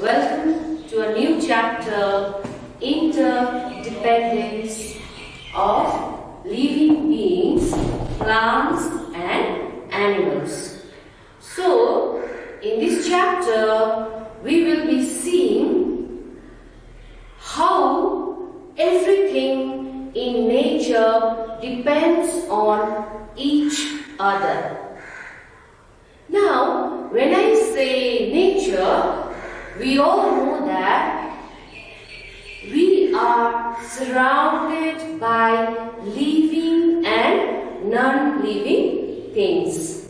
Welcome to a new chapter, Interdependence of Living Beings, Plants and Animals. So, in this chapter, we will be seeing how everything in nature depends on each other. Now, when I say nature, we all know that we are surrounded by living and non-living things.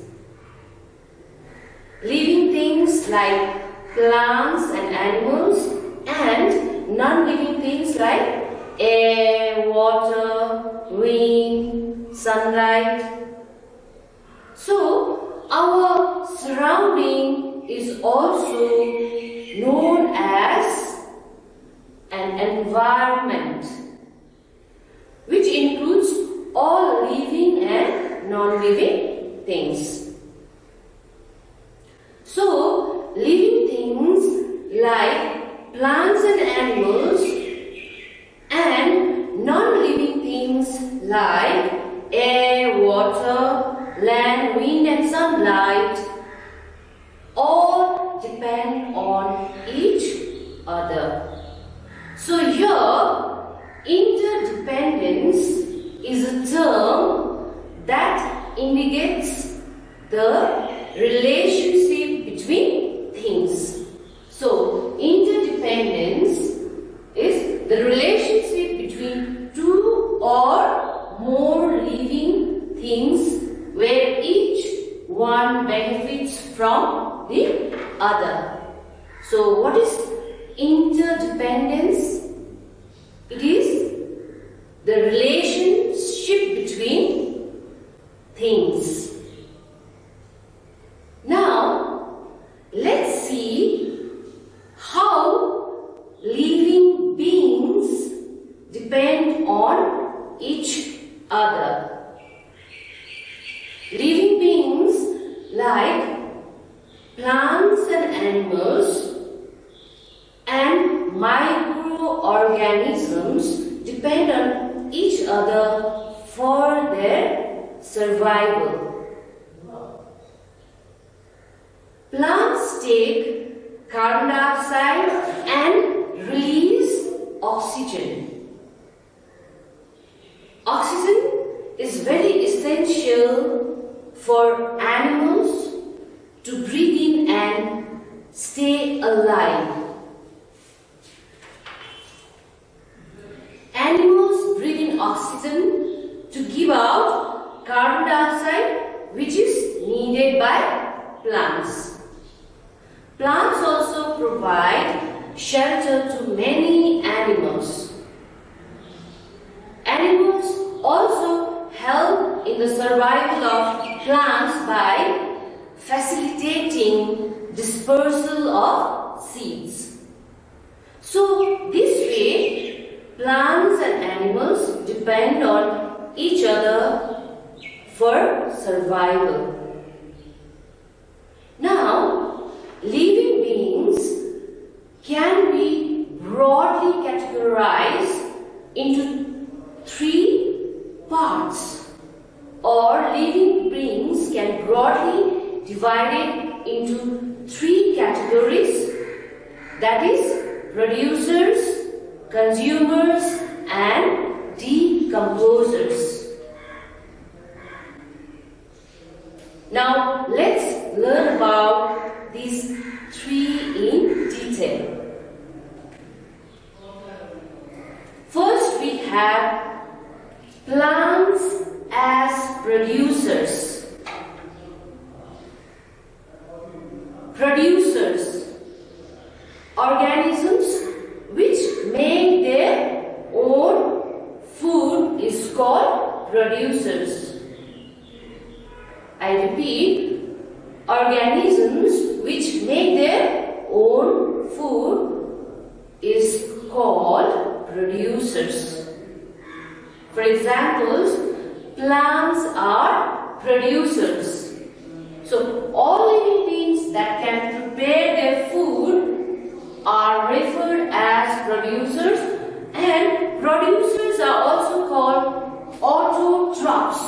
Living things like plants and animals, and non-living things like air, water, wind, sunlight. So, our surrounding is also known as an environment, which includes all living and non-living things. So, living things like plants and animals and non-living things like air, water, land, wind and sunlight all depend on each other. So here, interdependence is a term that indicates the relationship between things. So, interdependence is the relationship between two or more living things where each one benefits from the other. So, what is interdependence? It is the relationship between things. Now, let's see how living beings depend on each other. Living beings like plants and animals and microorganisms depend on each other for their survival. Plants take carbon dioxide and release oxygen. Oxygen is very essential for animals to breathe in and stay alive. Animals breathe in oxygen to give out carbon dioxide, which is needed by plants. Plants also provide shelter to many animals. Animals also help in the survival of plants by facilitating dispersal of seeds. So, this way, plants and animals depend on each other for survival. Now, living beings can be broadly categorized into three parts, or living beings can broadly divided into three categories, that is producers, consumers and decomposers. Now let's learn about these three in detail. First we have plants as producers. Producers, organisms which make their own food is called producers. I repeat, organisms which make their own food is called producers. For examples, plants are producers. So, all living beings that can prepare their food are also called autotrophs.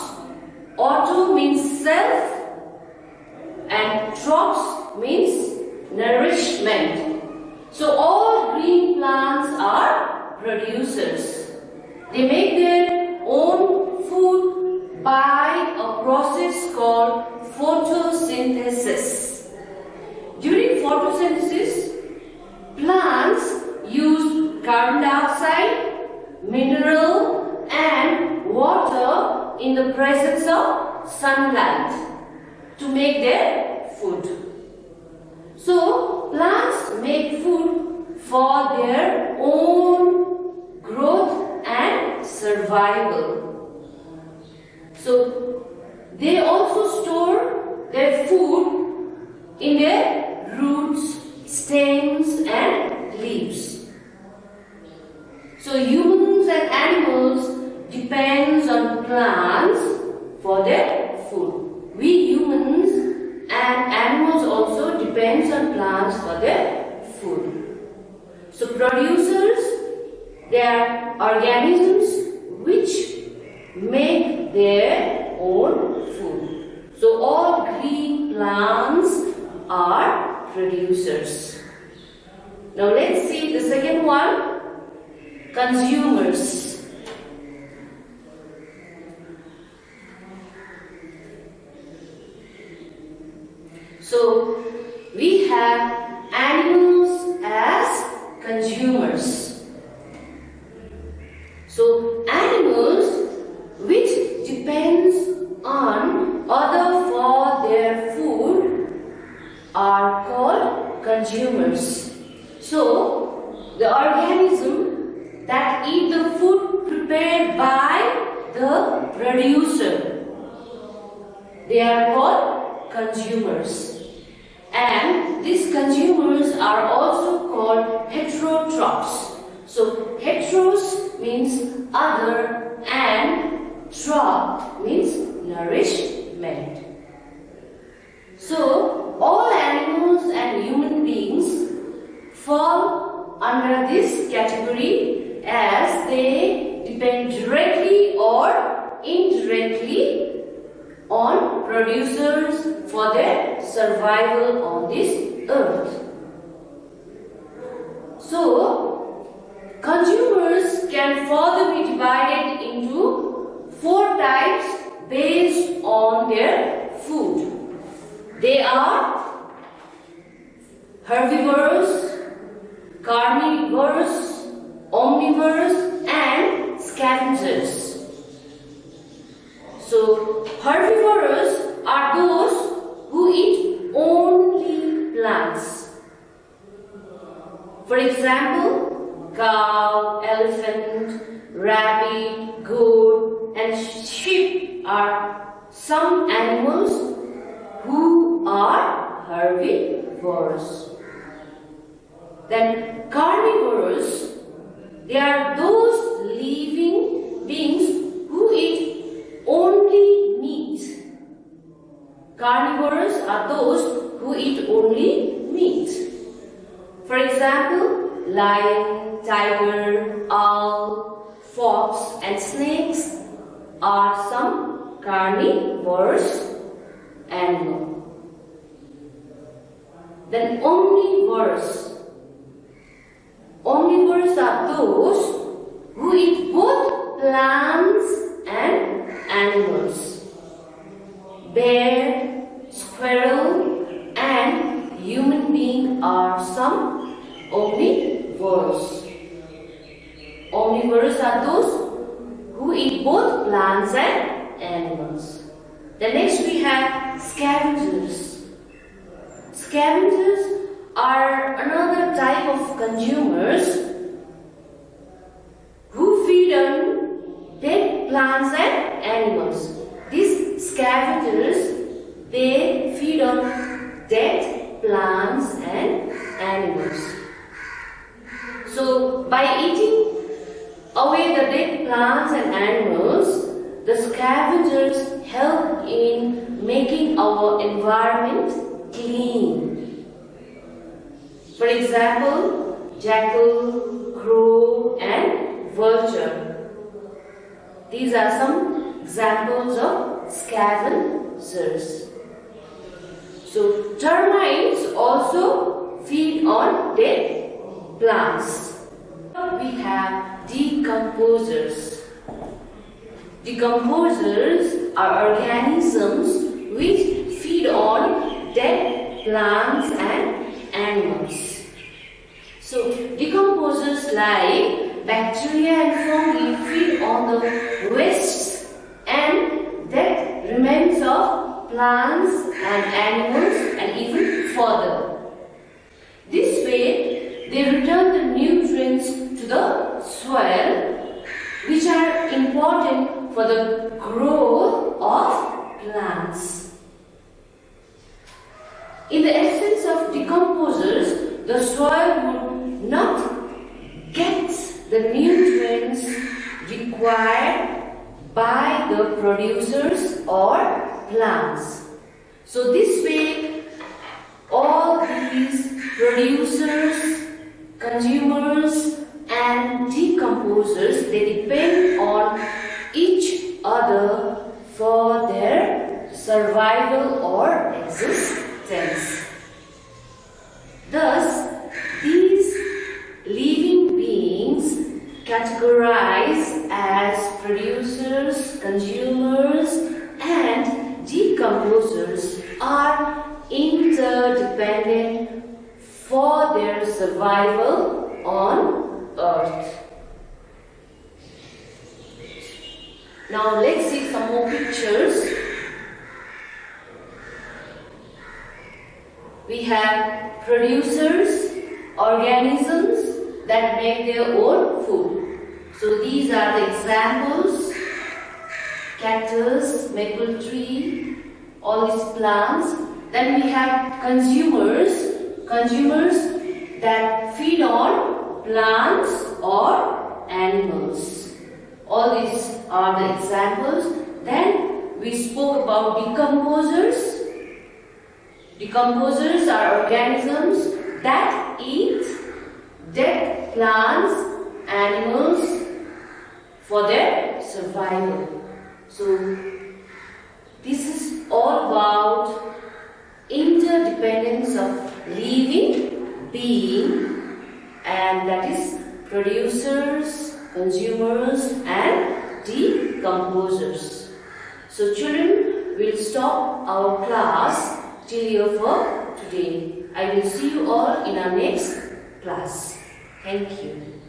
Auto means self and trophs means nourishment. So all green plants are producers. They make their own food by a process called photosynthesis. During photosynthesis, plants use carbon dioxide, mineral and water in the presence of sunlight to make their food. So, plants make food for their own growth and survival. So, they also store their food in their roots, stems and leaves. So, humans and animals depends on plants for their food. We humans and animals also depends on plants for their food. So producers, they are organisms which make their own food. So all green plants are producers. Now let's see the second one, consumers. So, we have animals as consumers. So, animals which depends on other for their food are called consumers. So, the organism that eat the food prepared by the producer, they are called consumers. And these consumers are also called heterotrophs. So heteros means other and troph means nourishment. So all animals and human beings fall under this category as they depend directly or indirectly on producers for their survival on this earth. So, consumers can further be divided into 4 types based on their food. They are herbivores, carnivores, omnivores and scavengers. So, herbivores are those who eat only plants. For example, cow, elephant, rabbit, goat and sheep are some animals who are herbivores. Then carnivores, they are those living beings who eat only meat. Carnivores are those who eat only meat. For example, lion, tiger, owl, fox and snakes are some carnivorous animals. Then omnivores. Omnivores are those who eat both plants and animals. Bear, squirrel and human being are some omnivores. Omnivores are those who eat both plants and animals. The next we have scavengers. Scavengers are another type of consumers who feed on dead plants and animals. These scavengers, they feed on dead plants and animals. So, by eating away the dead plants and animals, the scavengers help in making our environment clean. For example, jackal, crow and vulture. These are some examples of scavengers. So termites also feed on dead plants. We have decomposers. Decomposers are organisms which feed on dead plants and animals. So decomposers like bacteria and fungi feed on the wastes and dead remains of plants and animals and even further. This way they return the nutrients to the soil, which are important for the growth of plants. In the absence of decomposers, the soil would not get the nutrients required by the producers or plants. So this way, all these producers, consumers and decomposers, they depend on each other for their survival or existence. Thus, these living beings categorized as producers, consumers and decomposers are interdependent for their survival on Earth. Now let's see some more pictures. We have producers, organisms that make their own food. So these are the examples: cactus, maple tree, all these plants. Then we have consumers that feed on plants or animals. All these are the examples. Then we spoke about decomposers. Decomposers are organisms that eat dead plants, animals for their survival. So this is all about interdependence of living being, and that is producers, consumers and decomposers. So children, we'll stop our class till here for today. I will see you all in our next class. Thank you.